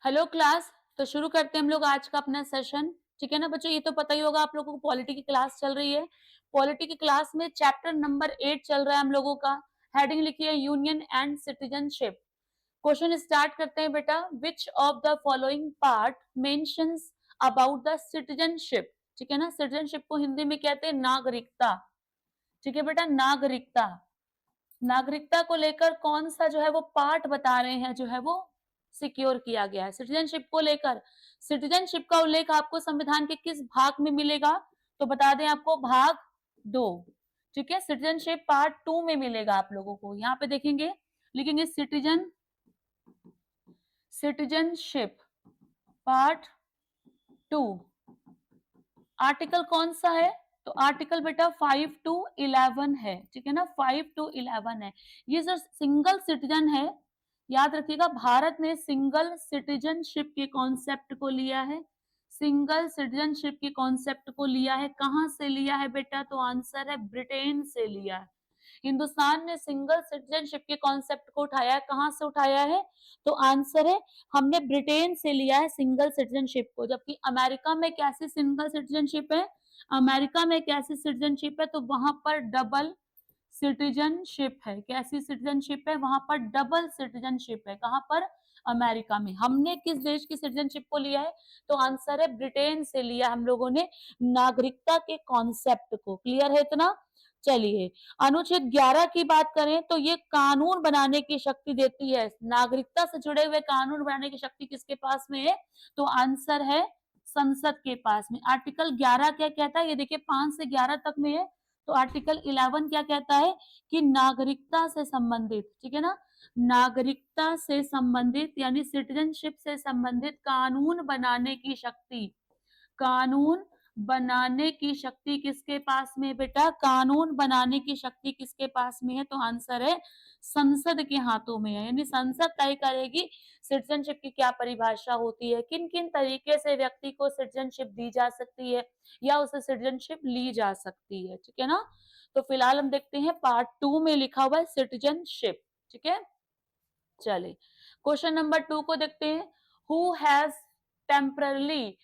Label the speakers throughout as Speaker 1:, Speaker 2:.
Speaker 1: Hello class. तो शुरू करते हैं हम लोग आज का अपना सेशन। ठीक है ना बच्चों, ये तो पता ही होगा आप लोगों को पॉलिटी की क्लास चल रही है। पॉलिटी की क्लास में चैप्टर नंबर 8 चल रहा है हम लोगों का। हेडिंग लिखी है union and citizenship. Question start करते हैं बेटा। विच of the following part mentions about the citizenship. ठीक है ना, सिटीजनशिप को हिंदी में कहते हैं नागरिकता। ठीक है बेटा, नागरिकता। नागरिकता को लेकर कौन सा जो है वो पार्ट बता रहे हैं, जो है वो सिक्योर किया गया है सिटीजनशिप को लेकर। सिटीजनशिप का उल्लेख आपको संविधान के किस भाग में मिलेगा, तो बता दें आपको भाग 2। ठीक है, सिटीजनशिप पार्ट 2 में मिलेगा आप लोगों को। यहाँ पे देखेंगे, लिखेंगे सिटीजनशिप पार्ट 2। आर्टिकल कौन सा है, तो आर्टिकल बेटा 5 टू 11 है। ठीक है ना, 5 टू 11 है। ये जो सिंगल सिटीजन है, याद रखिएगा, भारत ने सिंगल सिटीजनशिप के कॉन्सेप्ट को लिया है। सिंगल सिटीजनशिप के कॉन्सेप्ट को लिया है, कहां से लिया है बेटा, तो आंसर है ब्रिटेन से लिया है। हिंदुस्तान ने सिंगल सिटीजनशिप के कॉन्सेप्ट को उठाया है, कहां से उठाया है, तो आंसर है हमने ब्रिटेन से लिया है सिंगल सिटीजनशिप को। जबकि अमेरिका में कैसी सिंगल सिटीजनशिप है, अमेरिका में कैसी सिटीजनशिप है, तो वहां पर डबल सिटीजनशिप है। कैसी सिटीजनशिप है, वहां पर डबल सिटीजनशिप है। कहां पर, अमेरिका में। हमने किस देश की सिटीजनशिप को लिया है, तो आंसर है ब्रिटेन से लिया हम लोगों ने नागरिकता के कॉन्सेप्ट को। क्लियर है इतना। चलिए, अनुच्छेद 11 की बात करें तो ये कानून बनाने की शक्ति देती है। नागरिकता से जुड़े हुए कानून बनाने की शक्ति किसके पास में है, तो आंसर है संसद के पास में। आर्टिकल 11 क्या कहता है, ये देखिए 5 से 11 तक में है। तो आर्टिकल 11 क्या कहता है कि नागरिकता से संबंधित, ठीक है ना, नागरिकता से संबंधित यानी सिटीजनशिप से संबंधित कानून बनाने की शक्ति, कानून बनाने की शक्ति किसके पास में बेटा, कानून बनाने की शक्ति किसके पास में है, तो आंसर है संसद के हाथों में है। यानी संसद तय करेगी सिटीजनशिप की क्या परिभाषा होती है, किन किन तरीके से व्यक्ति को सिटीजनशिप दी जा सकती है या उसे सिटीजनशिप ली जा सकती है। ठीक है ना, तो फिलहाल हम देखते हैं पार्ट 2 में लिखा हुआ है सिटीजनशिप। ठीक है, चलिए क्वेश्चन नंबर 2 को देखते हैं। हु हैज टेम्परली,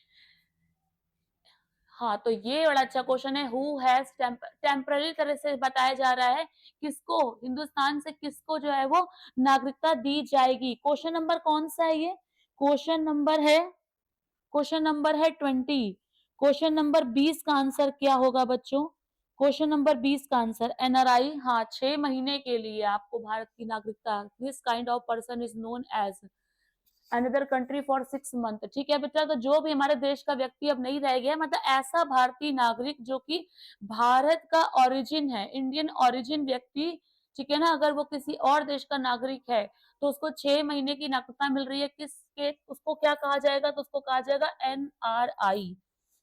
Speaker 1: हाँ तो ये बड़ा अच्छा क्वेश्चन है। हु हैज टेम्पररी तरह से बताया जा रहा है किसको, हिंदुस्तान से किसको जो है वो नागरिकता दी जाएगी। क्वेश्चन नंबर कौन सा है ये, क्वेश्चन नंबर है 20। क्वेश्चन नंबर 20 का आंसर क्या होगा बच्चों, क्वेश्चन नंबर 20 का आंसर एनआरआई। हाँ, 6 महीने के लिए आपको भारत की नागरिकता, this kind of person is known as another country for 6 month. ठीक है बेटा, तो जो भी हमारे देश का व्यक्ति अब नहीं रह गया, मतलब ऐसा भारतीय नागरिक जो कि भारत का ओरिजिन है, इंडियन ओरिजिन व्यक्ति, ठीक है ना, अगर वो किसी और देश का नागरिक है तो उसको 6 महीने की नागरिकता मिल रही है। किसके, उसको क्या कहा जाएगा, तो उसको कहा जाएगा एनआरआई।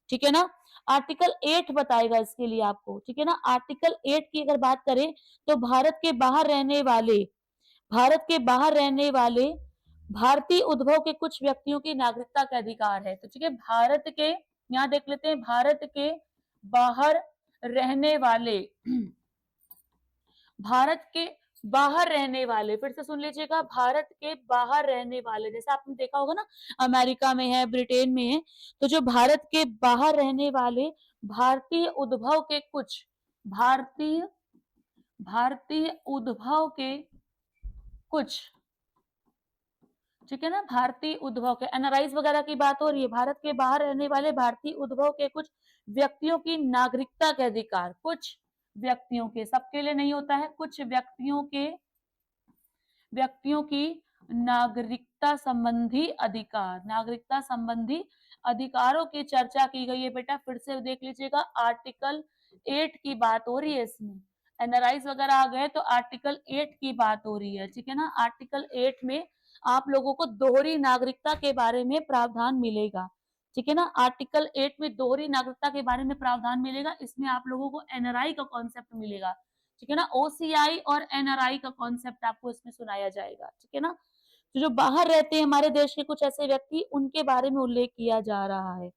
Speaker 1: ठीक है ना, आर्टिकल 8 बताएगा इसके लिए आपको। ठीक है ना, आर्टिकल 8 की अगर बात करें तो भारत के बाहर रहने वाले भारतीय उद्भव के कुछ व्यक्तियों की नागरिकता का अधिकार है। तो ठीक है, भारत के, यहां देख लेते हैं, भारत के बाहर रहने वाले भारत के बाहर रहने वाले, फिर से सुन लीजिएगा, भारत के बाहर रहने वाले, जैसे आपने देखा होगा ना, अमेरिका में है, ब्रिटेन में है, तो जो भारत के बाहर रहने वाले भारतीय उद्भव के कुछ, भारतीय भारतीय उद्भव के कुछ, ठीक है ना, भारतीय उद्भव के, एनआरआईज वगैरह की बात हो रही है, भारत के बाहर रहने वाले भारतीय उद्भव के कुछ व्यक्तियों की नागरिकता के अधिकार, कुछ व्यक्तियों के, सबके लिए नहीं होता है, कुछ व्यक्तियों की नागरिकता संबंधी अधिकार, नागरिकता संबंधी अधिकारों की चर्चा की गई है बेटा। फिर से देख लीजिएगा, आर्टिकल 8 की बात हो रही है इसमें, एनआरआईज वगैरह आ गए तो आर्टिकल 8 की बात हो रही है। ठीक है ना, आर्टिकल 8 में आप लोगों को दोहरी नागरिकता के बारे में प्रावधान मिलेगा। ठीक है ना, आर्टिकल 8 में दोहरी नागरिकता के बारे में प्रावधान मिलेगा। इसमें आप लोगों को एनआरआई का कॉन्सेप्ट मिलेगा। ठीक है ना, ओसीआई और एनआरआई का कॉन्सेप्ट आपको इसमें सुनाया जाएगा। ठीक है ना, तो जो बाहर रहते हैं हमारे देश के कुछ ऐसे व्यक्ति, उनके बारे में उल्लेख किया जा रहा है।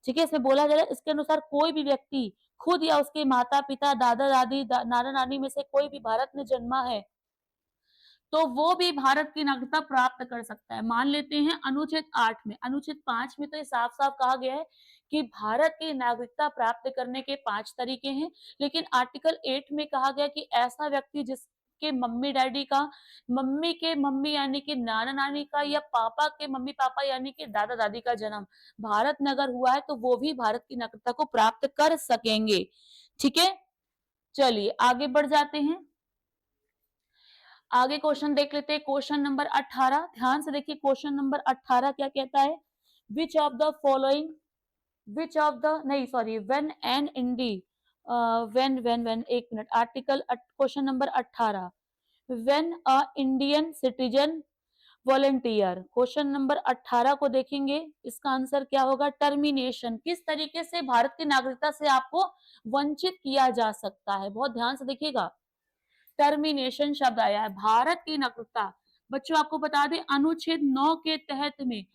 Speaker 1: ठीक है, इसमें बोला जा रहा है, इसके अनुसार कोई भी व्यक्ति खुद या उसके माता पिता, दादा दादी, नाना नानी में से कोई भी भारत में जन्मा है तो वो भी भारत की नागरिकता प्राप्त कर सकता है। मान लेते हैं अनुच्छेद 8 में, अनुच्छेद 5 में तो ये साफ-साफ कहा गया है कि भारत की नागरिकता प्राप्त करने के 5 तरीके हैं, लेकिन आर्टिकल 8 में कहा गया कि ऐसा व्यक्ति जिसके मम्मी-डैडी का, मम्मी के मम्मी यानी कि नाना-नानी का या पापा के मम्मी-पापा यानी कि दादा-दादी का जन्म भारत में अगर हुआ है, तो वो भी भारत की नागरिकता को प्राप्त कर सकेंगे। ठीक है? चलिए आगे बढ़ जाते हैं। आगे क्वेश्चन देख लेते हैं, क्वेश्चन नंबर 18। ध्यान से देखिए क्वेश्चन नंबर 18 क्या कहता है, which of the following, which of the नहीं सॉरी व्हेन एन इंडी व्हेन एक मिनट, article question number 18, when a Indian citizen volunteer, question number 18 को देखेंगे, इसका आंसर क्या होगा, टर्मिनेशन, किस तरीके से भारत की नागरिकता से आपको वंचित किया जा सकता है, बहुत ध्यान से देखिएगा। टर्मिनेशन शब्द आया है, भारत की नागरिकता, बच्चों आपको बता दें अनुच्छेद 9 के तहत में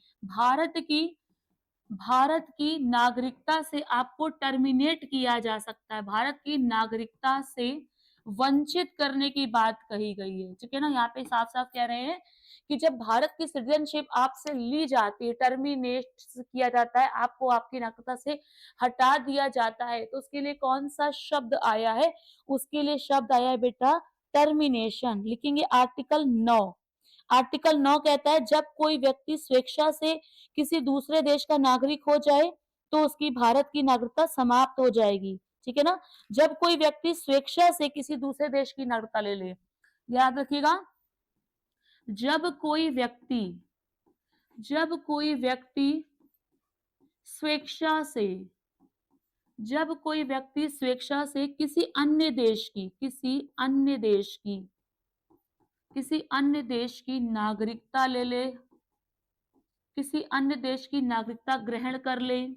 Speaker 1: भारत की नागरिकता से आपको टर्मिनेट किया जा सकता है, भारत की नागरिकता से वंचित करने की बात कही गई है। ठीक है ना, यहाँ पे साफ-साफ कह रहे हैं कि जब भारत की सिटीजनशिप आपसे ली जाती है, टर्मिनेट किया जाता है, आपको आपकी नागरिकता से हटा दिया जाता है, तो उसके लिए कौन सा शब्द आया है, उसके लिए शब्द आया है बेटा टर्मिनेशन। लिखेंगे आर्टिकल 9। आर्टिकल 9 कहता है जब कोई व्यक्ति स्वेच्छा से किसी दूसरे देश का नागरिक हो जाए तो उसकी भारत की नागरिकता समाप्त हो जाएगी। ठीक है ना, जब कोई व्यक्ति स्वेच्छा से किसी दूसरे देश की नागरिकता ले ले, याद रखिएगा, जब कोई व्यक्ति स्वेच्छा से जब कोई व्यक्ति स्वेच्छा से किसी अन्य देश की नागरिकता ले ले, किसी अन्य देश की नागरिकता ग्रहण कर ले,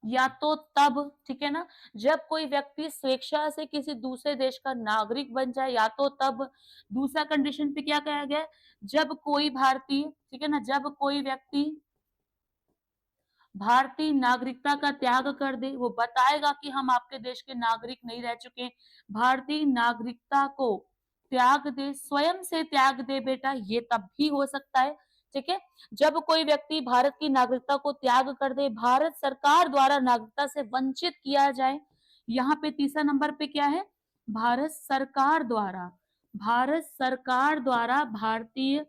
Speaker 1: या तो तब, ठीक है ना, जब कोई व्यक्ति स्वेच्छा से किसी दूसरे देश का नागरिक बन जाए, या तो तब, दूसरा कंडीशन पे क्या कहा गया है, जब कोई भारतीय, ठीक है ना, जब कोई व्यक्ति भारतीय नागरिकता का त्याग कर दे, वो बताएगा कि हम आपके देश के नागरिक नहीं रह चुके, भारतीय नागरिकता को त्याग दे, स्वयं से त्याग दे बेटा, ये तब भी हो सकता है। ठीक है, जब कोई व्यक्ति भारत की नागरिकता को त्याग कर दे, भारत सरकार द्वारा नागरिकता से वंचित किया जाए, यहाँ पे तीसरा नंबर पे क्या है, भारत सरकार द्वारा भारतीय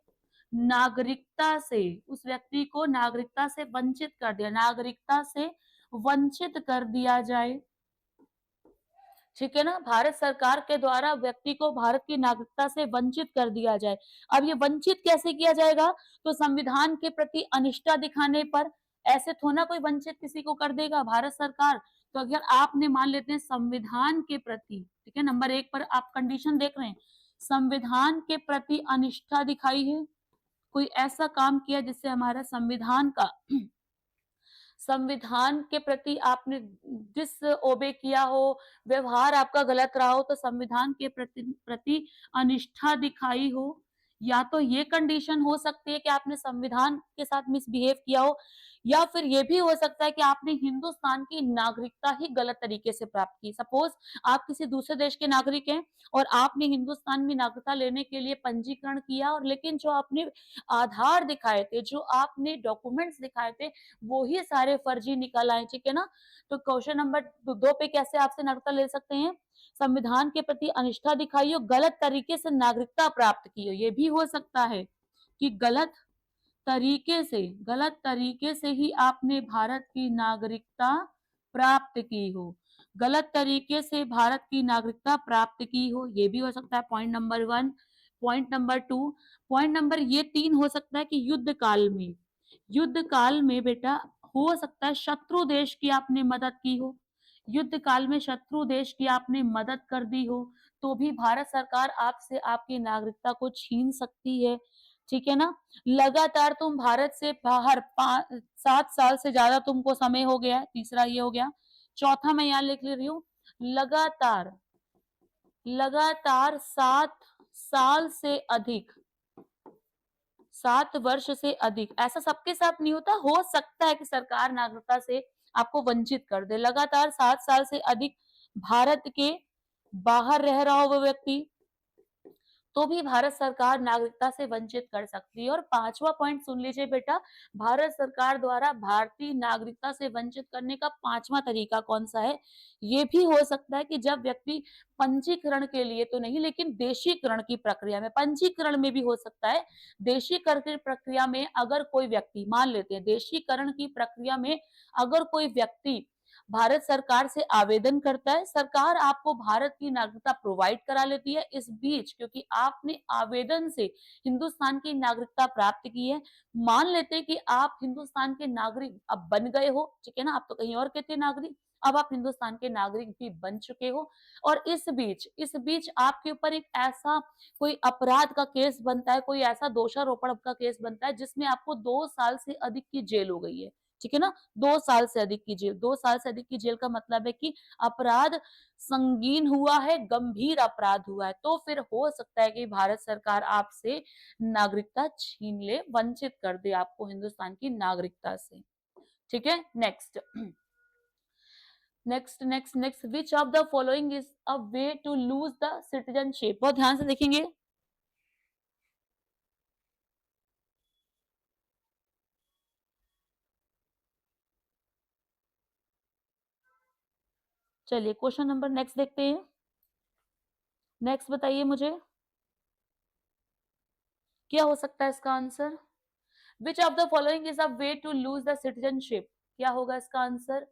Speaker 1: नागरिकता से उस व्यक्ति को नागरिकता से वंचित कर दिया, नागरिकता से वंचित कर दिया जाए। ठीक है ना, भारत सरकार के द्वारा व्यक्ति को भारत की नागरिकता से वंचित कर दिया जाए। अब ये वंचित कैसे किया जाएगा, तो संविधान के प्रति अनिष्ठा दिखाने पर, ऐसे थोड़ा ना कोई वंचित किसी को कर देगा भारत सरकार। तो अगर आपने मान लेते हैं संविधान के प्रति, ठीक है, नंबर 1 पर आप कंडीशन देख रहे हैं, संविधान के प्रति अनिष्ठा दिखाई है, कोई ऐसा काम किया जिससे हमारा संविधान के प्रति आपने डिसओबे किया हो, व्यवहार आपका गलत रहा हो, तो संविधान के प्रति अनिष्ठा दिखाई हो, या तो ये कंडीशन हो सकती है कि आपने संविधान के साथ मिसबिहेव किया हो, या फिर ये भी हो सकता है कि आपने हिंदुस्तान की नागरिकता ही गलत तरीके से प्राप्त की। सपोज आप किसी दूसरे देश के नागरिक हैं और आपने हिंदुस्तान में नागरिकता लेने के लिए पंजीकरण किया, और लेकिन जो आपने आधार दिखाए थे, जो आपने डॉक्यूमेंट्स दिखाए थे, वो ही सारे फर्जी निकल आए। ठीक है ना, तो क्वेश्चन नंबर 2 पे कैसे आपसे नागरिकता ले सकते हैं, संविधान के प्रति अनिष्ठा दिखाई हो, गलत तरीके से नागरिकता प्राप्त की हो, ये भी हो सकता है कि गलत तरीके से ही आपने भारत की नागरिकता प्राप्त की हो, गलत तरीके से भारत की नागरिकता प्राप्त की हो, ये भी हो सकता है। Point number 1। Point number 2, point number ये 3 हो सकता है कि युद्ध काल में बेटा हो सकता है शत्रु देश की आपने मदद की हो, युद्ध काल में शत्रु देश की आपने मदद कर दी हो, तो भी भारत सरकार आपसे आपकी नागरिकता को छीन सकती है। ठीक है ना, लगातार तुम भारत से बाहर 7 साल से ज्यादा तुमको समय हो गया है, तीसरा ये हो गया। चौथा मैं यहाँ लिख ले रही हूँ, लगातार 7 साल से अधिक, 7 वर्ष से अधिक, ऐसा सबके साथ नहीं होता, हो सकता है कि सरकार नागरिकता से आपको वंचित कर दे। लगातार 7 साल से अधिक भारत के बाहर रह रहा हो वो व्यक्ति, तो भी भारत सरकार नागरिकता से वंचित कर सकती है। और पांचवा पॉइंट सुन लीजिए बेटा, भारत सरकार द्वारा भारतीय नागरिकता से वंचित करने का पांचवा तरीका कौन सा है? ये भी हो सकता है कि जब व्यक्ति पंजीकरण के लिए तो नहीं, लेकिन देशीकरण की प्रक्रिया में, पंजीकरण में भी हो सकता है। देशीकरण की प्रक्रिया में अगर कोई व्यक्ति, मान लेते हैं देशीकरण की प्रक्रिया में अगर कोई व्यक्ति भारत सरकार से आवेदन करता है, सरकार आपको भारत की नागरिकता प्रोवाइड करा लेती है। इस बीच क्योंकि आपने आवेदन से हिंदुस्तान की नागरिकता प्राप्त की है, मान लेते हैं कि आप हिंदुस्तान के नागरिक अब बन गए हो, ठीक है ना, आप तो कहीं और के थे नागरिक, अब आप हिंदुस्तान के नागरिक भी बन चुके हो। और इस बीच आपके ऊपर एक ऐसा कोई अपराध का केस बनता है, कोई ऐसा दोषारोपण का केस बनता है जिसमें आपको 2 साल से अधिक की जेल हो गई है, ठीक है ना, 2 साल से अधिक की जेल। 2 साल से अधिक की जेल का मतलब है कि अपराध संगीन हुआ है, गंभीर अपराध हुआ है, तो फिर हो सकता है कि भारत सरकार आपसे नागरिकता छीन ले, वंचित कर दे आपको हिंदुस्तान की नागरिकता से। ठीक है, next next next next which of the following is a way to lose the citizenship? बहुत ध्यान से देखेंगे। चलिए क्वेश्चन नंबर नेक्स्ट देखते हैं। नेक्स्ट बताइए मुझे क्या हो सकता है इसका answer? Which of the following is a way to lose the citizenship? क्या होगा इसका आंसर?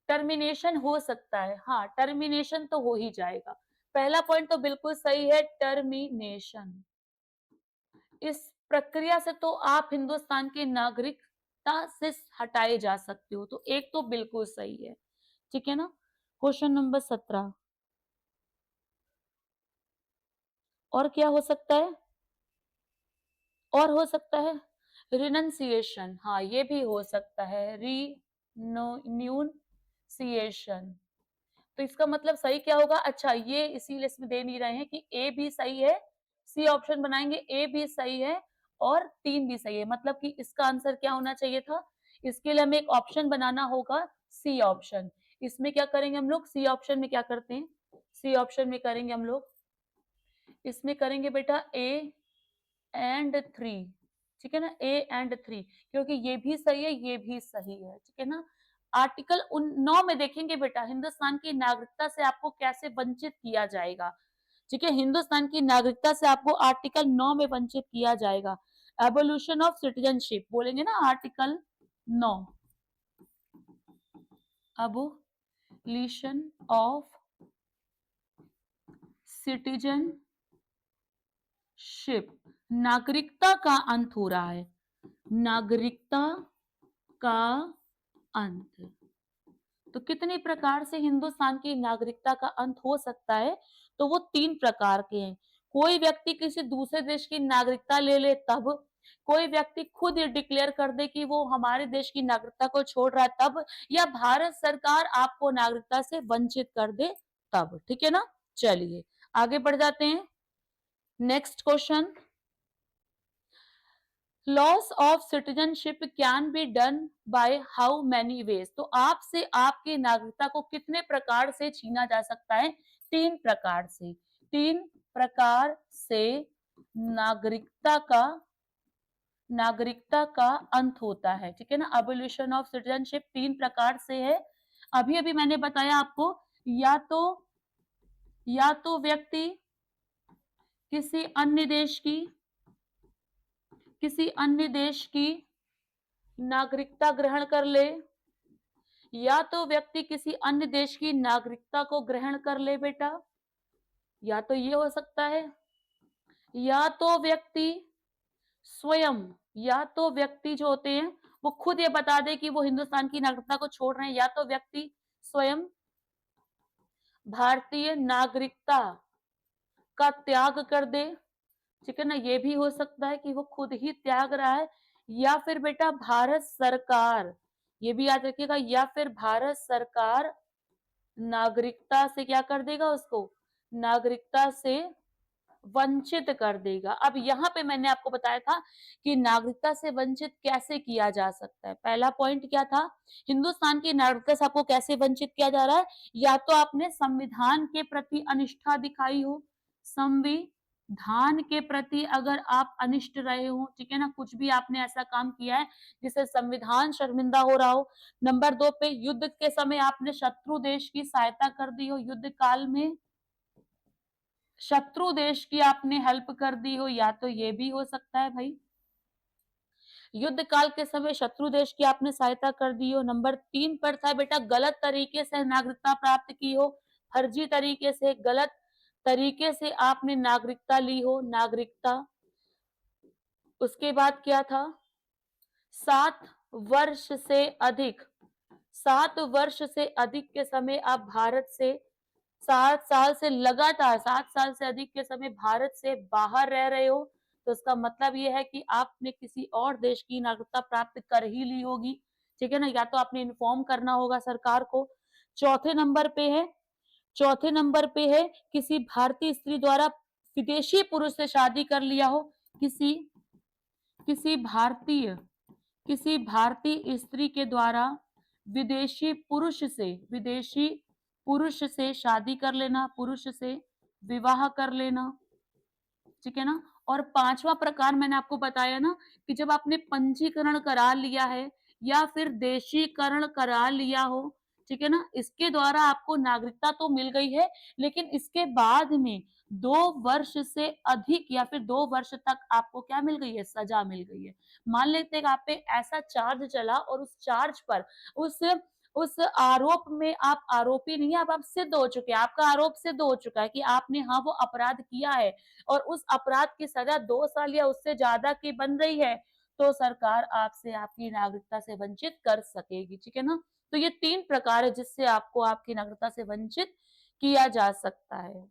Speaker 1: टर्मिनेशन हो सकता है, हाँ टर्मिनेशन तो हो ही जाएगा। पहला पॉइंट तो बिल्कुल सही है, टर्मिनेशन। इस प्रक्रिया से तो आप हिंदुस्तान के नागरिकता से हटाए जा सकते हो, तो एक तो बिल्कुल सही है, ठीक है ना। क्वेश्चन नंबर 17, और क्या हो सकता है? और हो सकता है रिनंसिएशन, हाँ ये भी हो सकता है, रिन्यूनसिएशन। तो इसका मतलब सही क्या होगा? अच्छा ये इसीलिए इसमें दे नहीं रहे हैं कि ए भी सही है, सी ऑप्शन बनाएंगे, ए भी सही है और 3 भी सही है, मतलब कि इसका आंसर क्या होना चाहिए था? इसके लिए हमें एक ऑप्शन बनाना होगा, सी ऑप्शन। इसमें क्या करेंगे हम लोग? सी ऑप्शन में क्या करते हैं? सी ऑप्शन में करेंगे हम लोग, इसमें करेंगे बेटा ए एंड 3, ठीक है ना, ए एंड 3, क्योंकि ये भी सही है, ये भी सही है, ठीक है ना। आर्टिकल 9 में देखेंगे बेटा, हिंदुस्तान की नागरिकता से आपको कैसे वंचित किया जाएगा, ठीक है, हिंदुस्तान की नागरिकता से आपको आर्टिकल 9 में वंचित किया जाएगा। एबोल्यूशन ऑफ सिटीजनशिप बोलेंगे ना, आर्टिकल 9, एबोलिशन ऑफ सिटीजनशिप, नागरिकता का अंत हो रहा है, नागरिकता का अंत। तो कितने प्रकार से हिंदुस्तान की नागरिकता का अंत हो सकता है? तो वो 3 प्रकार के हैं। कोई व्यक्ति किसी दूसरे देश की नागरिकता ले ले तब, कोई व्यक्ति खुद ये डिक्लेयर कर दे कि वो हमारे देश की नागरिकता को छोड़ रहा है तब, या भारत सरकार आपको नागरिकता से वंचित कर दे तब, ठीक है ना। चलिए आगे बढ़ जाते हैं। Next question, loss of citizenship can be done by how many ways? तो आपसे आपकी नागरिकता को कितने प्रकार से छीना जा सकता है? 3 प्रकार से, 3 प्रकार से नागरिकता का अंत होता है, ठीक है ना। एबोल्यूशन ऑफ सिटीजनशिप 3 प्रकार से है। अभी अभी मैंने बताया आपको, या तो व्यक्ति किसी अन्य देश की नागरिकता ग्रहण कर ले, या तो व्यक्ति किसी अन्य देश की नागरिकता को ग्रहण कर ले बेटा, या तो ये हो सकता है, या तो व्यक्ति स्वयं, या तो व्यक्ति जो होते हैं वो खुद ये बता दे कि वो हिंदुस्तान की नागरिकता को छोड़ रहे हैं, या तो व्यक्ति स्वयं भारतीय नागरिकता का त्याग कर दे, ठीक है ना, ये भी हो सकता है कि वो खुद ही त्याग रहा है, या फिर बेटा भारत सरकार, ये भी याद रखिएगा, या फिर भारत सरकार नागरिकता से क्या कर देगा, उसको नागरिकता से वंचित कर देगा। अब यहाँ पे मैंने आपको बताया था कि नागरिकता से वंचित कैसे किया जा सकता है। पहला पॉइंट क्या था? हिंदुस्तान की नागरिकता से आपको कैसे वंचित किया जा रहा है? या तो आपने संविधान के प्रति अनिष्ठा दिखाई हो, संविधान धान के प्रति अगर आप अनिष्ट रहे हो, ठीक है ना, कुछ भी आपने ऐसा काम किया है जिससे संविधान शर्मिंदा हो रहा हो। नंबर 2 पे युद्ध के समय आपने शत्रु देश की सहायता कर दी हो, युद्ध काल में शत्रु देश की आपने हेल्प कर दी हो, या तो ये भी हो सकता है भाई। युद्ध काल के समय शत्रु देश की आपने सहायता कर दी हो। नंबर 3 पर था बेटा गलत तरीके से नागरिकता प्राप्त की हो, फर्जी तरीके से, गलत तरीके से आपने नागरिकता ली हो, नागरिकता। उसके बाद क्या था, 7 वर्ष से अधिक, 7 वर्ष से अधिक के समय आप भारत से 7 साल से लगातार 7 साल से अधिक के समय भारत से बाहर रह रहे हो, तो इसका मतलब ये है कि आपने किसी और देश की नागरिकता प्राप्त कर ही ली होगी, ठीक है ना, या तो आपने इन्फॉर्म करना होगा सरकार को। चौथे नंबर पे है, चौथे नंबर पे है किसी भारतीय स्त्री द्वारा विदेशी पुरुष से शादी कर लिया हो, किसी किसी भारतीय किसी भारतीय स्त्री के द्वारा विदेशी पुरुष से शादी कर लेना, पुरुष से विवाह कर लेना, ठीक है ना। और पांचवा प्रकार मैंने आपको बताया ना कि जब आपने पंजीकरण करा लिया है या फिर देशीकरण करा लिया हो, ठीक है ना, इसके द्वारा आपको नागरिकता तो मिल गई है, लेकिन इसके बाद में 2 वर्ष से अधिक या फिर 2 वर्ष तक आपको क्या मिल गई है, सजा मिल गई है। मान लेते हैं कि आप पे ऐसा चार्ज चला और उस चार्ज पर उस उस आरोप में आप आरोपी नहीं है, अब आप सिद्ध हो चुके हैं, आपका आरोप सिद्ध हो चुका है कि आपने हाँ वो अपराध किया है और उस अपराध की सजा 2 साल या उससे ज्यादा की बन रही है, तो सरकार आपसे आपकी नागरिकता से वंचित कर सकेगी, ठीक है ना। तो ये 3 प्रकार है जिससे आपको आपकी नागरिकता से वंचित किया जा सकता है।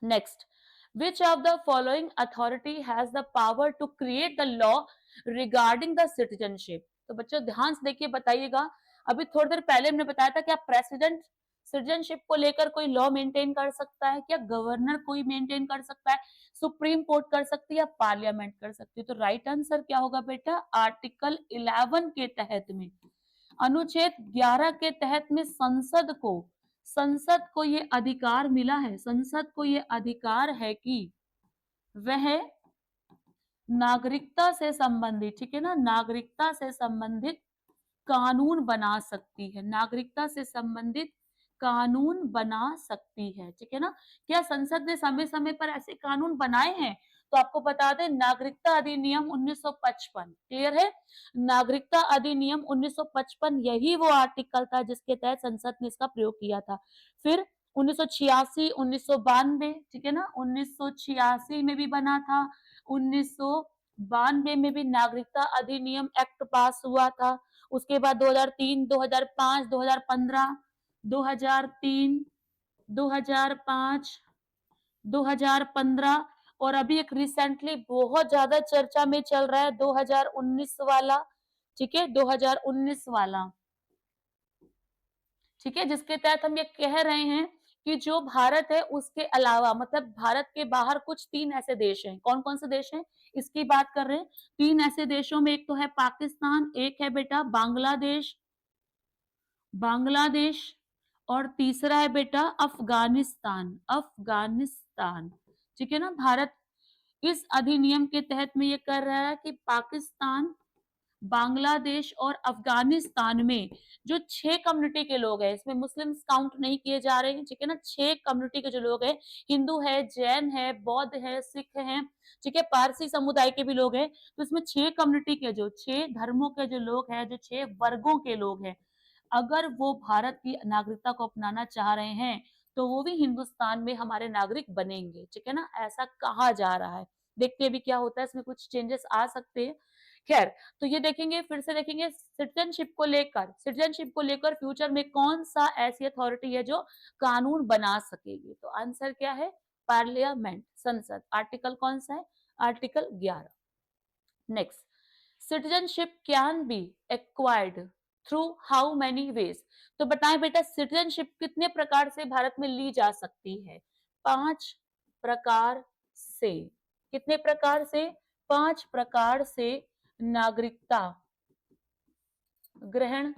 Speaker 1: Next, which of the following authority has the power to create the law regarding the citizenship? तो बच्चों ध्यान से देखिए, बताइएगा। अभी थोड़ी देर पहले हमने बताया था क्या प्रेसिडेंट सिटीजनशिप को लेकर कोई लॉ मेंटेन कर सकता है, क्या गवर्नर कोई मेंटेन कर सकता है, सुप्रीम कोर्ट कर सकती है या पार्लियामेंट कर सकती है? तो राइट आंसर क्या होगा बेटा, आर्टिकल 11 के तहत में, अनुच्छेद 11 के तहत में संसद को ये अधिकार मिला है, संसद को ये अधिकार है कि वह नागरिकता से संबंधित, ठीक है ना, नागरिकता से संबंधित कानून बना सकती है, नागरिकता से संबंधित कानून बना सकती है, ठीक है ना। क्या संसद ने समय समय पर ऐसे कानून बनाए हैं? तो आपको बता दें, नागरिकता अधिनियम 1955, क्लियर है, नागरिकता अधिनियम 1955 यही वो आर्टिकल था जिसके तहत संसद ने इसका प्रयोग किया था। फिर 1986, 1992, ठीक है ना, 1986 में भी बना था, 1992 में भी नागरिकता अधिनियम एक्ट पास हुआ था। उसके बाद 2003, 2005, 2015, 2003, 2005, 2015 और अभी एक रिसेंटली बहुत ज्यादा चर्चा में चल रहा है 2019 वाला, ठीक है, 2019 वाला, ठीक है, जिसके तहत हम ये कह रहे हैं कि जो भारत है उसके अलावा, मतलब भारत के बाहर कुछ 3 ऐसे देश हैं। कौन कौन से देश हैं इसकी बात कर रहे हैं? 3 ऐसे देशों में एक तो है पाकिस्तान, एक है बेटा बांग्लादेश, बांग्लादेश, और तीसरा है बेटा अफगानिस्तान, अफगानिस्तान, ठीक है ना। भारत इस अधिनियम के तहत में ये कर रहा है कि पाकिस्तान, बांग्लादेश और अफगानिस्तान में जो 6 कम्युनिटी के लोग हैं, इसमें मुस्लिम्स काउंट नहीं किए जा रहे हैं, ठीक है ना, 6 कम्युनिटी के जो लोग हैं, हिंदू है, जैन है, बौद्ध है, सिख हैं, ठीक है, पारसी समुदाय के भी लोग हैं, तो इसमें 6 कम्युनिटी के जो 6 धर्मों के जो लोग हैं, जो 6 वर्गों के लोग हैं, अगर वो भारत की नागरिकता को अपनाना चाह रहे हैं तो वो भी हिंदुस्तान में हमारे नागरिक बनेंगे, ठीक है ना, ऐसा कहा जा रहा है। देखते हैं अभी क्या होता है, इसमें कुछ चेंजेस आ सकते हैं। खैर, तो ये देखेंगे, फिर से देखेंगे सिटीजनशिप को लेकर फ्यूचर में कौन सा ऐसी अथॉरिटी है जो कानून बना सकेगी। तो आंसर क्या है, पार्लियामेंट, संसद। आर्टिकल कौन सा है, article 11। Next, citizenship can be acquired through how many ways? तो बताएं बेटा, सिटीजनशिप कितने प्रकार से भारत में ली जा सकती है? 5 प्रकार से। कितने प्रकार से? 5 प्रकार से नागरिकता ग्रहण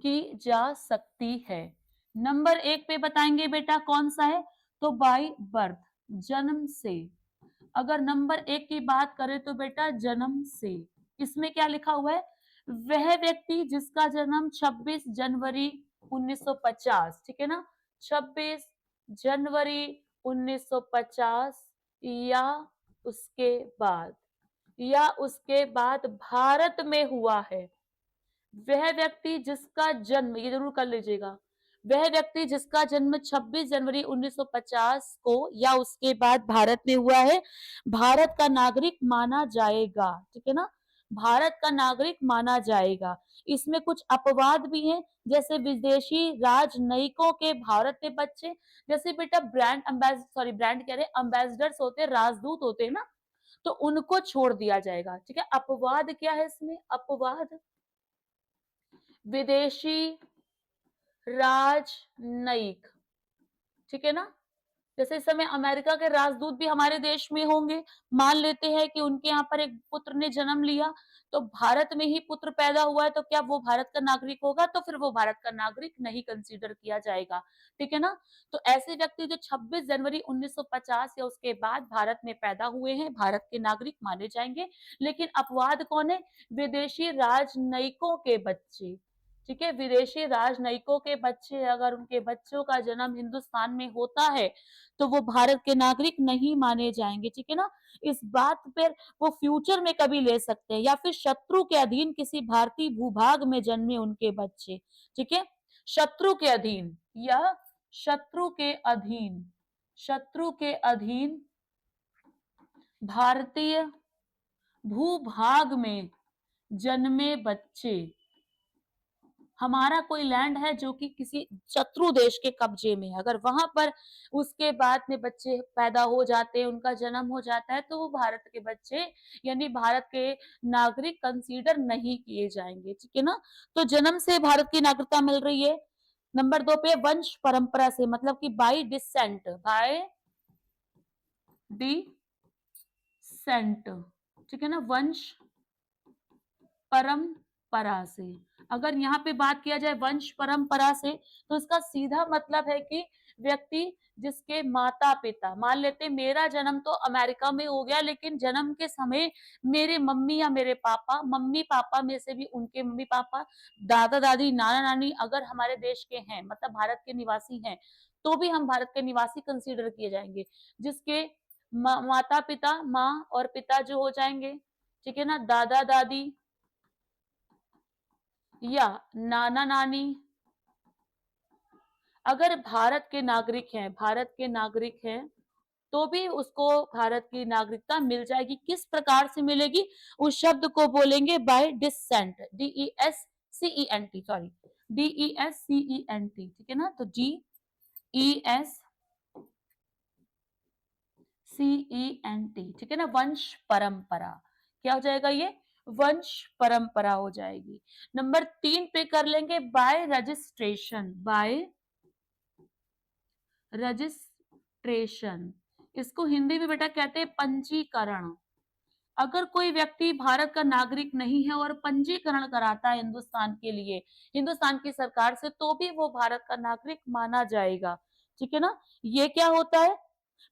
Speaker 1: की जा सकती है। नंबर 1 पे बताएंगे बेटा कौन सा है, तो बाय बर्थ, जन्म से। अगर नंबर 1 की बात करें तो बेटा जन्म से, इसमें क्या लिखा हुआ है, वह व्यक्ति जिसका जन्म 26 जनवरी 1950, ठीक है ना, 26 जनवरी 1950 या उसके बाद, या उसके बाद भारत में हुआ है। वह व्यक्ति जिसका जन्म, ये जरूर कर लीजिएगा, वह व्यक्ति जिसका जन्म 26 जनवरी 1950 को या उसके बाद भारत में हुआ है, भारत का नागरिक माना जाएगा, ठीक है ना, भारत का नागरिक माना जाएगा। इसमें कुछ अपवाद भी हैं, जैसे विदेशी राजनयिकों के भारत में बच्चे, जैसे बेटा ब्रांड एम्बेसडर, सॉरी ब्रांड कह रहे, एम्बेसडर्स होते हैं, राजदूत होते हैं ना, तो उनको छोड़ दिया जाएगा, ठीक है। अपवाद क्या है इसमें, अपवाद विदेशी राजनयिक, ठीक है ना, जैसे इस समय अमेरिका के राजदूत भी हमारे देश में होंगे, मान लेते हैं कि उनके यहाँ पर एक पुत्र ने जन्म लिया, तो भारत में ही पुत्र पैदा हुआ है, तो क्या वो भारत का नागरिक होगा, तो फिर वो भारत का नागरिक नहीं कंसीडर किया जाएगा, ठीक है ना। तो ऐसे व्यक्ति जो 26 जनवरी 1950 या उसके बाद भारत में पैदा हुए हैं, भारत के नागरिक माने जाएंगे। लेकिन अपवाद कौन है, विदेशी राजनयिकों के बच्चे, ठीक है, विदेशी राजनयिकों के बच्चे, अगर उनके बच्चों का जन्म हिंदुस्तान में होता है तो वो भारत के नागरिक नहीं माने जाएंगे, ठीक है ना। इस बात पर वो फ्यूचर में कभी ले सकते हैं, या फिर शत्रु के अधीन किसी भारतीय भूभाग में जन्मे उनके बच्चे, ठीक है, शत्रु के अधीन या शत्रु के अधीन, शत्रु के अधीन भारतीय भूभाग में जन्मे बच्चे, हमारा कोई लैंड है जो कि किसी शत्रु देश के कब्जे में है, अगर वहां पर उसके बाद में बच्चे पैदा हो जाते हैं, उनका जन्म हो जाता है, तो वो भारत के बच्चे यानी भारत के नागरिक कंसीडर नहीं किए जाएंगे, ठीक है ना। तो जन्म से भारत की नागरिकता मिल रही है। नंबर 2 पे वंश परंपरा से, मतलब कि बाय डिसेंट, बाय डिसेंट, ठीक है ना, वंश परंपरा से। अगर यहाँ पे बात किया जाए वंश परंपरा से, तो इसका सीधा मतलब है कि व्यक्ति जिसके माता पिता, मान लेते मेरा जन्म तो अमेरिका में हो गया, लेकिन जन्म के समय मेरे मम्मी या मेरे पापा, मम्मी पापा में से भी उनके मम्मी पापा, दादा दादी, नाना नानी अगर हमारे देश के हैं, मतलब भारत के निवासी हैं, तो भी हम भारत के निवासी कंसीडर किए जाएंगे। जिसके माता पिता, माँ और पिता जो हो जाएंगे, ठीक है ना, दादा दादी या नाना नानी अगर भारत के नागरिक हैं, भारत के नागरिक हैं, तो भी उसको भारत की नागरिकता मिल जाएगी। किस प्रकार से मिलेगी, उस शब्द को बोलेंगे bye decent, DESCENT, sorry DESCENT, ठीक है ना, तो DESCENT, ठीक है ना, वंश परंपरा, क्या हो जाएगा ये, वंश परंपरा हो जाएगी। नंबर 3 पे कर लेंगे बाय रजिस्ट्रेशन, बाय रजिस्ट्रेशन, इसको हिंदी में बेटा कहते हैं पंजीकरण। अगर कोई व्यक्ति भारत का नागरिक नहीं है और पंजीकरण कराता है हिंदुस्तान के लिए, हिंदुस्तान की सरकार से, तो भी वो भारत का नागरिक माना जाएगा, ठीक है ना। ये क्या होता है,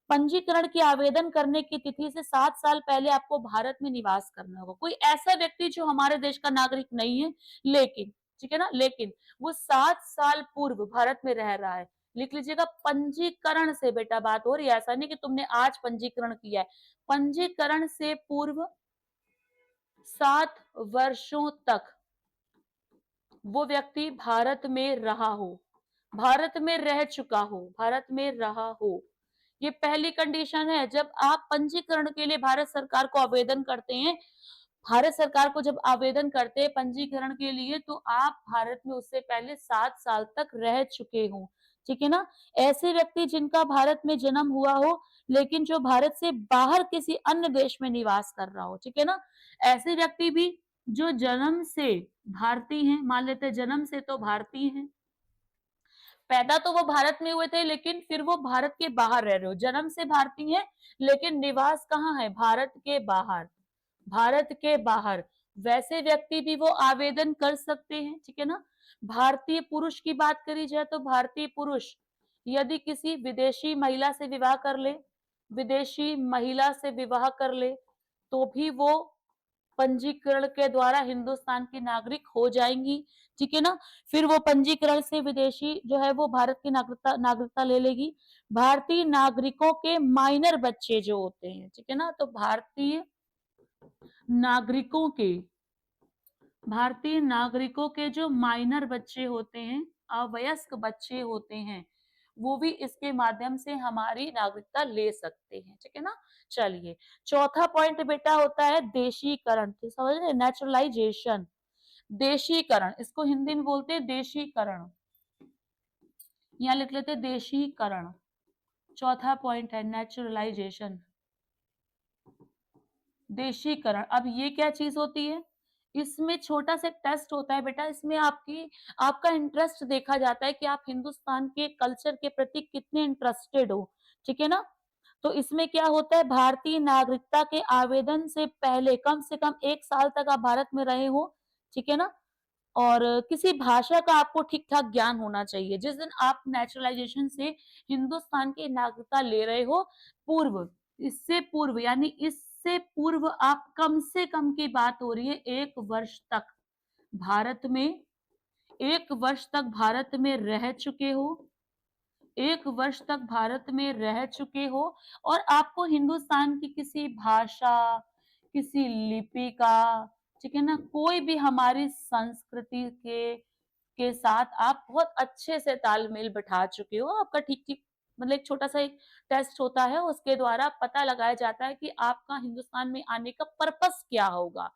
Speaker 1: पंजीकरण की आवेदन करने की तिथि से 7 साल पहले आपको भारत में निवास करना होगा। कोई ऐसा व्यक्ति जो हमारे देश का नागरिक नहीं है, लेकिन, ठीक है ना, लेकिन वो 7 साल पूर्व भारत में रह रहा है, लिख लीजिएगा, पंजीकरण से बेटा बात हो रही है, ऐसा नहीं कि तुमने आज पंजीकरण किया है, पंजीकरण से पूर्व 7 वर्षों तक वो व्यक्ति भारत में रहा हो, भारत में रह चुका हो, भारत में रहा हो। ये पहली कंडीशन है। जब आप पंजीकरण के लिए भारत सरकार को आवेदन करते हैं, भारत सरकार को जब आवेदन करते हैं पंजीकरण के लिए, तो आप भारत में उससे पहले 7 साल तक रह चुके हो, ठीक है ना। ऐसे व्यक्ति जिनका भारत में जन्म हुआ हो, लेकिन जो भारत से बाहर किसी अन्य देश में निवास कर रहा हो, ठीक है ना, ऐसे व्यक्ति भी जो जन्म से भारतीय हैं, मान लेते हैं जन्म से तो भारतीय हैं, पैदा तो वो भारत में हुए थे, लेकिन फिर वो भारत के बाहर रह रहे हो, जन्म से भारतीय है लेकिन निवास कहाँ है, भारत के बाहर, भारत के बाहर, वैसे व्यक्ति भी वो आवेदन कर सकते हैं, ठीक है ना। भारतीय पुरुष की बात करी जाए तो भारतीय पुरुष यदि किसी विदेशी महिला से विवाह कर ले, विदेशी महिला से विवाह कर ले तो भी वो पंजीकरण के द्वारा हिंदुस्तान की नागरिक हो जाएंगी, ठीक है ना। फिर वो पंजीकरण से विदेशी जो है वो भारत की नागरिकता ले लेगी। भारतीय नागरिकों के माइनर बच्चे जो होते हैं, ठीक है ना, तो नागरिकों के भारतीय नागरिकों के जो माइनर बच्चे होते हैं, अवयस्क बच्चे होते हैं, वो भी इसके माध्यम से हमारी नागरिकता ले सकते हैं, ठीक है ना। चलिए, चौथा पॉइंट बेटा होता है देशीकरण, तो समझ रहे, नेचुरलाइजेशन। देशीकरण, इसको हिंदी में बोलते हैं देशीकरण, यहाँ लिख लेते हैं देशीकरण। चौथा पॉइंट है नेचुरलाइजेशन, देशीकरण। अब ये क्या चीज होती है, इसमें छोटा सा टेस्ट होता है बेटा, इसमें आपका इंटरेस्ट देखा जाता है कि आप हिंदुस्तान के कल्चर के प्रति कितने इंटरेस्टेड हो, ठीक है ना। तो इसमें क्या होता है, भारतीय नागरिकता के आवेदन से पहले कम से कम 1 साल तक आप भारत में रहे हो, ठीक है ना। और किसी भाषा का आपको ठीक ठाक ज्ञान होना चाहिए। जिस दिन आप नेचुरलाइजेशन से हिंदुस्तान की नागरिकता ले रहे हो, पूर्व, इससे पूर्व यानी इससे पूर्व आप कम से कम की बात हो रही है 1 वर्ष तक भारत में, 1 वर्ष तक भारत में रह चुके हो, 1 वर्ष तक भारत में रह चुके हो, और आपको हिंदुस्तान की किसी भाषा, किसी लिपि का, ठीक है ना, कोई भी हमारी संस्कृति के साथ आप बहुत अच्छे से तालमेल बिठा चुके हो। आपका ठीक ठीक मतलब एक छोटा सा एक टेस्ट होता है, उसके द्वारा पता लगाया जाता है कि आपका हिंदुस्तान में आने का पर्पस क्या होगा,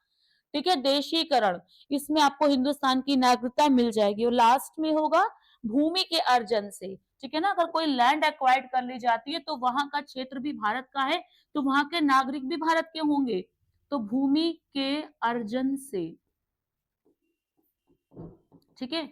Speaker 1: ठीक है। देशीकरण, इसमें आपको हिंदुस्तान की नागरिकता मिल जाएगी। और लास्ट में होगा भूमि के अर्जन से, ठीक है ना। अगर कोई लैंड एक्वायर्ड कर ली जाती है तो वहां का क्षेत्र भी भारत का है, तो वहां के नागरिक भी भारत के होंगे, तो भूमि के अर्जन से, ठीक है।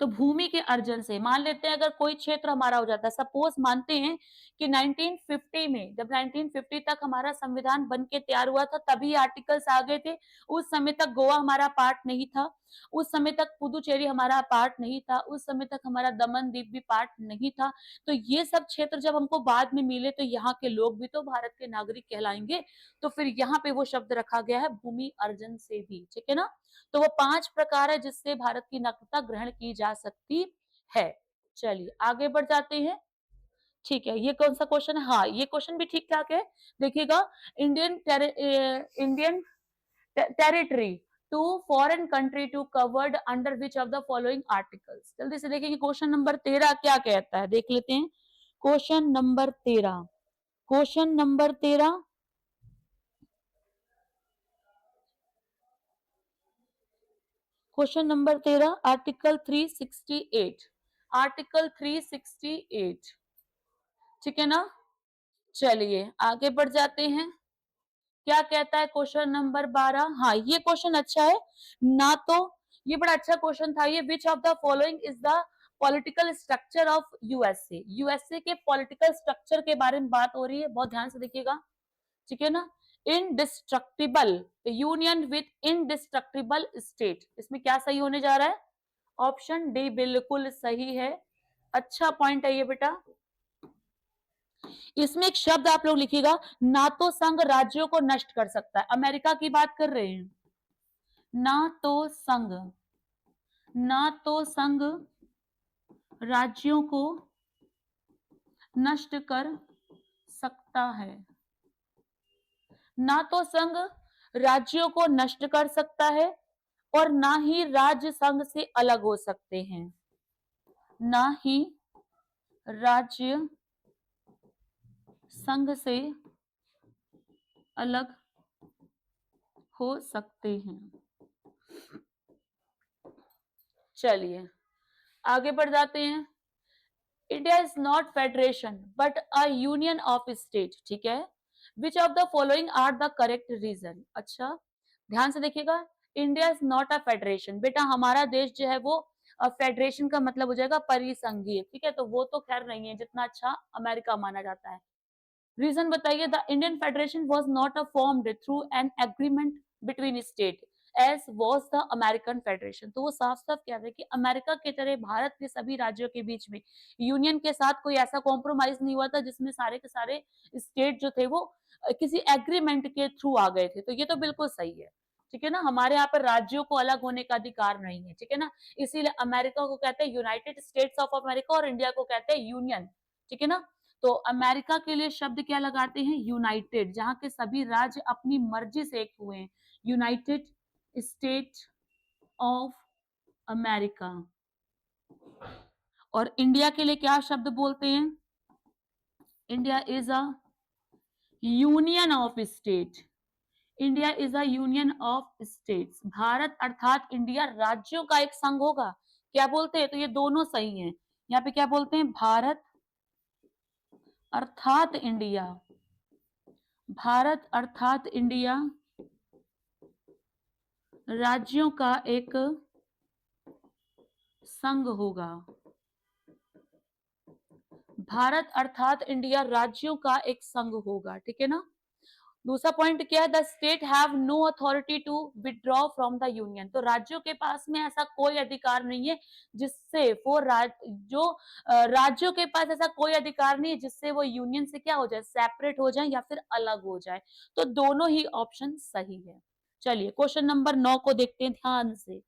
Speaker 1: तो भूमि के अर्जन से, मान लेते हैं अगर कोई क्षेत्र हमारा हो जाता है, सपोज मानते हैं कि 1950 में, जब 1950 तक हमारा संविधान बन के तैयार हुआ था, तभी आर्टिकल्स आ गए थे। उस समय तक गोवा हमारा पार्ट नहीं था, उस समय तक पुदुचेरी हमारा पार्ट नहीं था, उस समय तक हमारा दमन दीप भी पार्ट नहीं था। तो ये सब क्षेत्र जब हमको बाद में मिले, तो यहाँ के लोग भी तो भारत के नागरिक कहलाएंगे। तो फिर यहाँ पे वो शब्द रखा गया है भूमि अर्जन से भी, ठीक है ना। तो वो 5 प्रकार है जिससे भारत की नागरिकता ग्रहण की जा सकती है। चलिए आगे बढ़ जाते हैं, ठीक है। ये कौन सा क्वेश्चन है, हाँ ये क्वेश्चन भी ठीक ठाक है। देखिएगा, Indian territory to foreign country to covered under which of the following articles. जल्दी से देखेंगे क्वेश्चन नंबर 13 क्या कहता है, देख लेते हैं। Question number 13, question number 13, question number 13, article 368, article 368, ठीक है ना। चलिए आगे बढ़ जाते हैं, क्या कहता है क्वेश्चन नंबर 12। हाँ ये क्वेश्चन अच्छा है ना, तो ये बड़ा अच्छा क्वेश्चन था ये। विच of the following is the political structure of USA, USA के पॉलिटिकल स्ट्रक्चर के बारे में बात हो रही है, बहुत ध्यान से देखिएगा, ठीक है ना। Indestructible union with indestructible state, इसमें क्या सही होने जा रहा है, ऑप्शन डी बिल्कुल सही है। अच्छा पॉइंट है ये बेटा। इसमें एक शब्द आप लोग लिखिएगा, ना तो संघ राज्यों को नष्ट कर सकता है, अमेरिका की बात कर रहे हैं। ना तो संघ, ना तो संघ राज्यों को नष्ट कर सकता है, ना तो संघ राज्यों को नष्ट कर सकता है, और ना ही राज्य संघ से अलग हो सकते हैं, ना ही राज्य संघ से अलग हो सकते हैं। चलिए आगे बढ़ जाते हैं। India is not federation but a union of state, ठीक है। Which of the following are the correct reason. अच्छा ध्यान से देखिएगा, India is not a federation, बेटा हमारा देश जो है वो फेडरेशन का मतलब हो जाएगा परिसंघीय, ठीक है। तो वो तो खैर नहीं है जितना अच्छा अमेरिका माना जाता है। रीजन बताइए, the Indian federation was not a formed through an agreement between state, as was the American federation. तो वो साफ साफ कह रहे हैं कि अमेरिका की तरह भारत के सभी राज्यों के बीच में यूनियन के साथ कोई ऐसा कॉम्प्रोमाइज नहीं हुआ था जिसमें सारे के सारे स्टेट जो थे वो किसी एग्रीमेंट के थ्रू आ गए थे। तो ये तो बिल्कुल सही है, ठीक है ना। हमारे यहाँ पर राज्यों को अलग होने का अधिकार नहीं है, ठीक है ना। इसीलिए अमेरिका को कहते हैं यूनाइटेड स्टेट्स ऑफ अमेरिका और इंडिया को कहते हैं यूनियन, ठीक है ना। तो अमेरिका के लिए शब्द क्या लगाते हैं, यूनाइटेड, जहां के सभी राज्य अपनी मर्जी से एक हुए हैं, यूनाइटेड स्टेट ऑफ अमेरिका। और इंडिया के लिए क्या शब्द बोलते हैं, India is a union of state, India is a union of states. Bharat अर्थात इंडिया राज्यों का एक संघ होगा, क्या बोलते हैं, तो ये दोनों सही हैं। यहाँ पे क्या बोलते हैं, भारत अर्थात इंडिया, भारत अर्थात इंडिया राज्यों का एक संघ होगा, भारत अर्थात इंडिया राज्यों का एक संघ होगा, ठीक है ना। दूसरा पॉइंट क्या है, the state have no authority to withdraw from the union. तो राज्यों के पास में ऐसा कोई अधिकार नहीं है जिससे वो राज्यों के पास ऐसा कोई अधिकार नहीं है जिससे वो यूनियन से क्या हो जाए, सेपरेट हो जाए या फिर अलग हो जाए। तो दोनों ही ऑप्शन सही है। चलिए क्वेश्चन नंबर 9 को देखते हैं ध्यान से।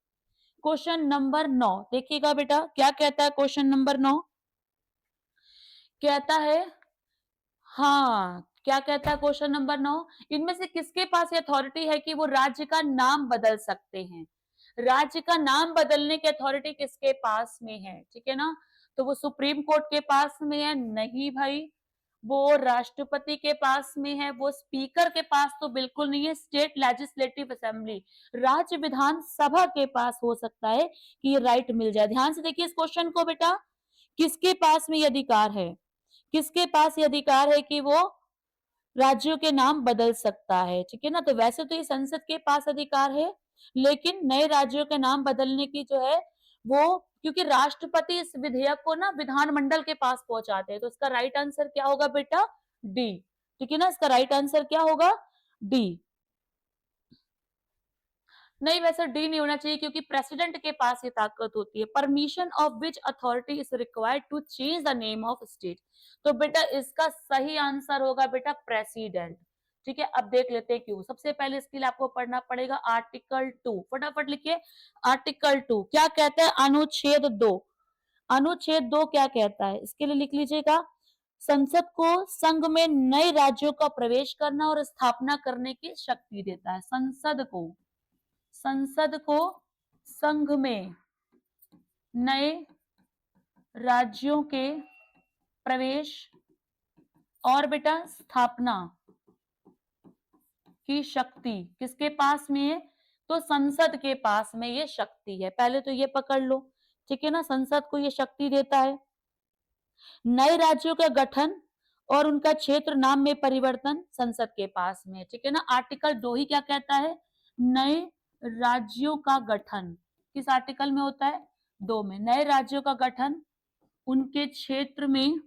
Speaker 1: क्वेश्चन नंबर 9 देखिएगा बेटा, क्या कहता है क्वेश्चन नंबर 9, कहता है, हाँ क्या कहता है क्वेश्चन नंबर 9, इनमें से किसके पास ये अथॉरिटी है कि वो राज्य का नाम बदल सकते हैं। राज्य का नाम बदलने की अथॉरिटी किसके पास में है, ठीक है ना। तो वो सुप्रीम कोर्ट के पास में है, नहीं भाई, वो राष्ट्रपति के पास में है, वो स्पीकर के पास तो बिल्कुल नहीं है, स्टेट लेजिस्लेटिव असेंबली, राज्य विधानसभा के पास हो सकता है कि ये राइट मिल जाए। ध्यान से देखिए इस क्वेश्चन को बेटा, किसके पास में ये अधिकार है, किसके पास ये अधिकार है कि वो राज्यों के नाम बदल सकता है, ठीक है ना। तो वैसे तो ये संसद के पास अधिकार है, लेकिन नए राज्यों के नाम बदलने की जो है वो, क्योंकि राष्ट्रपति इस विधेयक को ना विधानमंडल के पास पहुंचाते हैं। तो इसका राइट आंसर क्या होगा बेटा, डी, ठीक है ना। इसका राइट आंसर क्या होगा, डी। नहीं, वैसे डी नहीं होना चाहिए क्योंकि प्रेसिडेंट के पास ये ताकत होती है। Permission of which authority is required to change the name of state. तो बेटा इसका सही आंसर होगा बेटा प्रेसिडेंट, ठीक है। अब देख लेते हैं क्यों। सबसे पहले इसके लिए आपको पढ़ना पड़ेगा आर्टिकल 2, फटाफट लिखिए। आर्टिकल 2 क्या कहता है, अनुच्छेद 2, अनुच्छेद 2 क्या कहता है, इसके लिए लिख लीजिएगा, संसद को संघ में नए राज्यों का प्रवेश करना और स्थापना करने की शक्ति देता है। संसद को संघ में नए राज्यों के प्रवेश और बेटा स्थापना की शक्ति किसके पास में है, तो संसद के पास में ये शक्ति है। पहले तो ये पकड़ लो, ठीक है ना, संसद को ये शक्ति देता है। नए राज्यों का गठन और उनका क्षेत्र नाम में परिवर्तन संसद के पास में है, ठीक है ना। आर्टिकल 2 ही क्या कहता है, नए राज्यों का गठन किस आर्टिकल में होता है, 2 में। नए राज्यों का गठन, उनके क्षेत्र में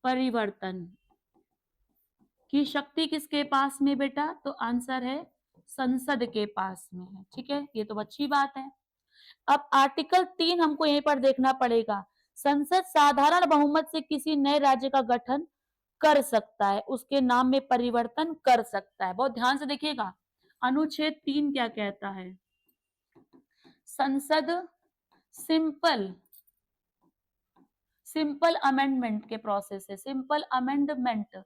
Speaker 1: परिवर्तन की शक्ति किसके पास में बेटा, तो आंसर है संसद के पास में है, ठीक है। ये तो अच्छी बात है। अब आर्टिकल 3 हमको यहीं पर देखना पड़ेगा। संसद साधारण बहुमत से किसी नए राज्य का गठन कर सकता है, उसके नाम में परिवर्तन कर सकता है। बहुत ध्यान से देखिएगा, अनुच्छेद 3 क्या कहता है, संसद सिंपल अमेंडमेंट के प्रोसेस से, सिंपल अमेंडमेंट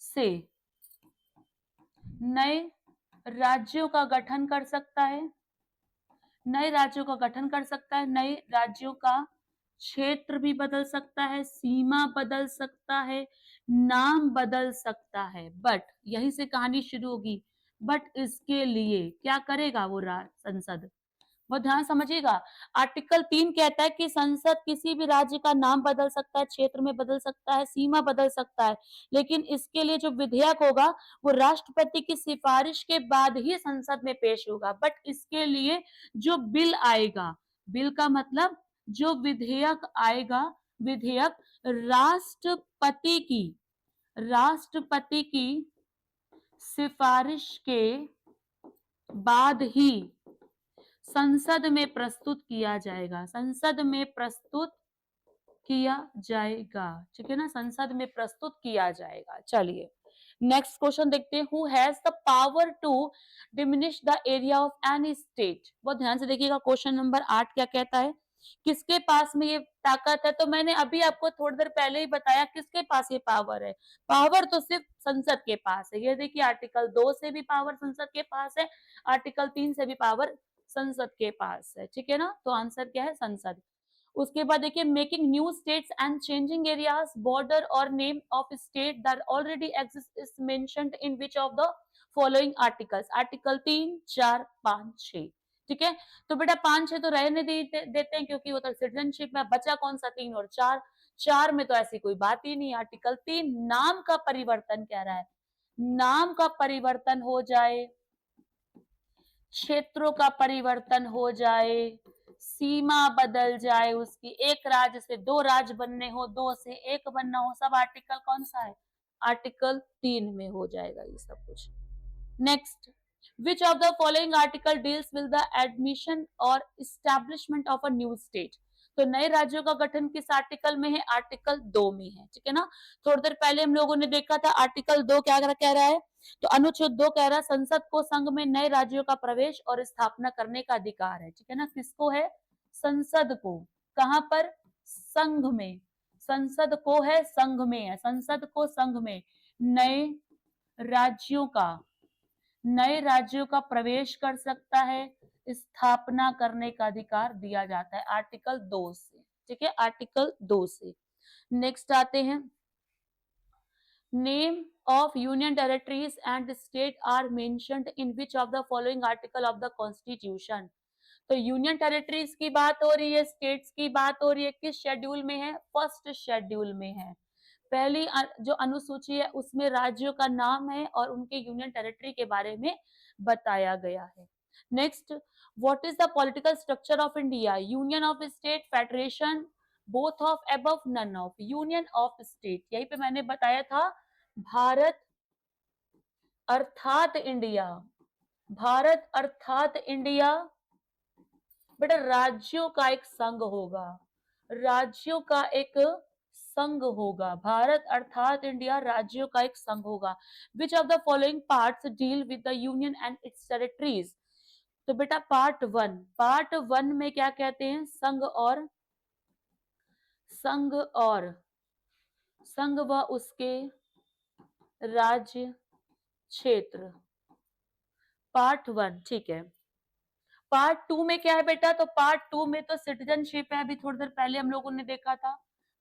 Speaker 1: से नए राज्यों का गठन कर सकता है, नए राज्यों का गठन कर सकता है, नए राज्यों का क्षेत्र भी बदल सकता है, सीमा बदल सकता है, नाम बदल सकता है। बट यहीं से कहानी शुरू होगी, बट इसके लिए क्या करेगा वो संसद, वो ध्यान समझिएगा। आर्टिकल 3 कहता है कि संसद किसी भी राज्य का नाम बदल सकता है, क्षेत्र में बदल सकता है, सीमा बदल सकता है, लेकिन इसके लिए जो विधेयक होगा वो राष्ट्रपति की सिफारिश के बाद ही संसद में पेश होगा। बट इसके लिए जो बिल आएगा, बिल का मतलब जो विधेयक आएगा, विधेयक राष्ट्रपति की सिफारिश के बाद ही संसद में प्रस्तुत किया जाएगा, संसद में प्रस्तुत किया जाएगा, ठीक है ना, संसद में प्रस्तुत किया जाएगा। चलिए नेक्स्ट क्वेश्चन देखते हैं, who has the power to diminish the area of any state. बहुत ध्यान से देखिएगा, क्वेश्चन नंबर 8 क्या कहता है, किसके पास में ये ताकत है। तो मैंने अभी आपको थोड़ी देर पहले ही बताया किसके पास ये पावर है, पावर तो सिर्फ संसद के पास है। ये देखिए आर्टिकल 2 से भी पावर संसद के पास है, आर्टिकल 3 से भी पावर संसद के पास है, ठीक है ना। तो आंसर क्या है, संसद। उसके बाद देखिए, making new states and changing areas border और name of state that already exist is mentioned in which of the following articles, article 3, 4, 5, 6, ठीक है। तो बेटा 5, 6 तो रहने देते हैं क्योंकि वो तो सिटीजनशिप में, बचा कौन सा 3 और 4। 4 में तो ऐसी कोई बात ही नहीं। आर्टिकल 3 नाम का परिवर्तन कह रहा है, नाम का परिवर्तन हो जाए, क्षेत्रों का परिवर्तन हो जाए, सीमा बदल जाए उसकी, एक राज्य से 2 राज्य बनने हो, 2 से 1 बनना हो, सब आर्टिकल कौन सा है, आर्टिकल 3 में हो जाएगा ये सब कुछ। Next, which of the following article deals with the admission or establishment of a new state. तो नए राज्यों का गठन किस आर्टिकल में है, आर्टिकल 2 में है, ठीक है ना। थोड़ी देर पहले हम लोगों ने देखा था आर्टिकल 2 क्या कह रहा है, तो अनुच्छेद 2 कह रहा है संसद को संघ में नए राज्यों का प्रवेश और स्थापना करने का अधिकार है, ठीक है ना। किसको है, संसद को, कहां पर, संघ में, संसद को है, संघ में है, संसद को संघ में नए राज्यों का, नए राज्यों का प्रवेश कर सकता है, स्थापना करने का अधिकार दिया जाता है आर्टिकल 2 से, ठीक है, आर्टिकल 2 से। नेक्स्ट आते हैं, name of union territories and state are mentioned in which of the following article of the constitution। तो यूनियन टेरिटरीज की बात हो रही है, स्टेट्स की बात हो रही है, किस शेड्यूल में है, फर्स्ट शेड्यूल में है। पहली जो अनुसूची है उसमें राज्यों का नाम है और उनके यूनियन टेरिटरी के बारे में बताया गया है। Next, what is the political structure of India, union of state, federation, both of, above, none of. Union of state, यही पे मैंने बताया था, भारत अर्थात इंडिया, भारत अर्थात इंडिया, बेटा राज्यों का एक संघ होगा, राज्यों का एक संघ होगा, भारत अर्थात इंडिया राज्यों का एक संघ होगा। विच of the following parts deal with the union and it's territories. तो बेटा पार्ट 1, पार्ट 1 में क्या कहते हैं, संघ और, संघ और, संघ व उसके राज्य क्षेत्र, पार्ट 1, ठीक है। पार्ट 2 में क्या है बेटा, तो पार्ट 2 में तो सिटीजनशिप है, अभी थोड़ी देर पहले हम लोगों ने देखा था।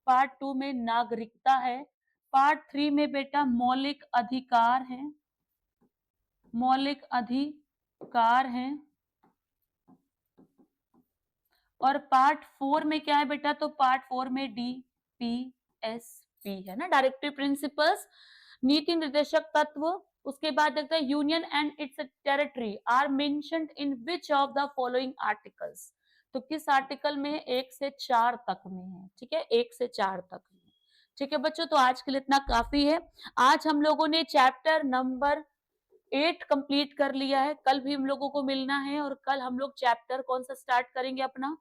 Speaker 1: पार्ट 2 में नागरिकता है। पार्ट 3 में बेटा मौलिक अधिकार है, मौलिक अधिकार है। और पार्ट 4 में क्या है बेटा, तो पार्ट 4 में DPSP है ना, डायरेक्टिव प्रिंसिपल्स, नीति निर्देशक तत्व। उसके बाद देखते हैं, union and its territory are mentioned in which of the following articles. तो किस आर्टिकल में है, 1 से 4 तक में है, ठीक है, 1 से 4 तक में। ठीक है बच्चों, तो आज के लिए इतना काफी है। आज हम लोगों ने चैप्टर नंबर 8 कंप्लीट कर लिया है। कल भी हम लोगों को मिलना है और कल हम लोग चैप्टर कौन सा स्टार्ट करेंगे अपना,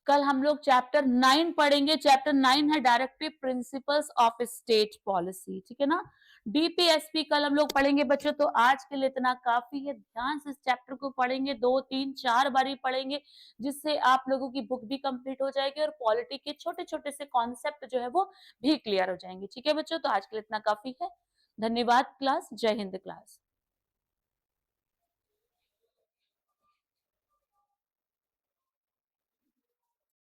Speaker 1: कल हम लोग चैप्टर 9 पढ़ेंगे। चैप्टर 9 है directive principles of state policy, ठीक है ना। डीपीएसपी कल हम लोग पढ़ेंगे बच्चों। तो आज के लिए इतना काफी है, ध्यान से इस चैप्टर को पढ़ेंगे, 2, 3, 4 बार ही पढ़ेंगे, जिससे आप लोगों की बुक भी कंप्लीट हो जाएगी और पॉलिटी के छोटे छोटे से कॉन्सेप्ट जो है वो भी क्लियर हो जाएंगे। ठीक है बच्चों, तो आज के लिए इतना काफी है। धन्यवाद क्लास, जय हिंद क्लास।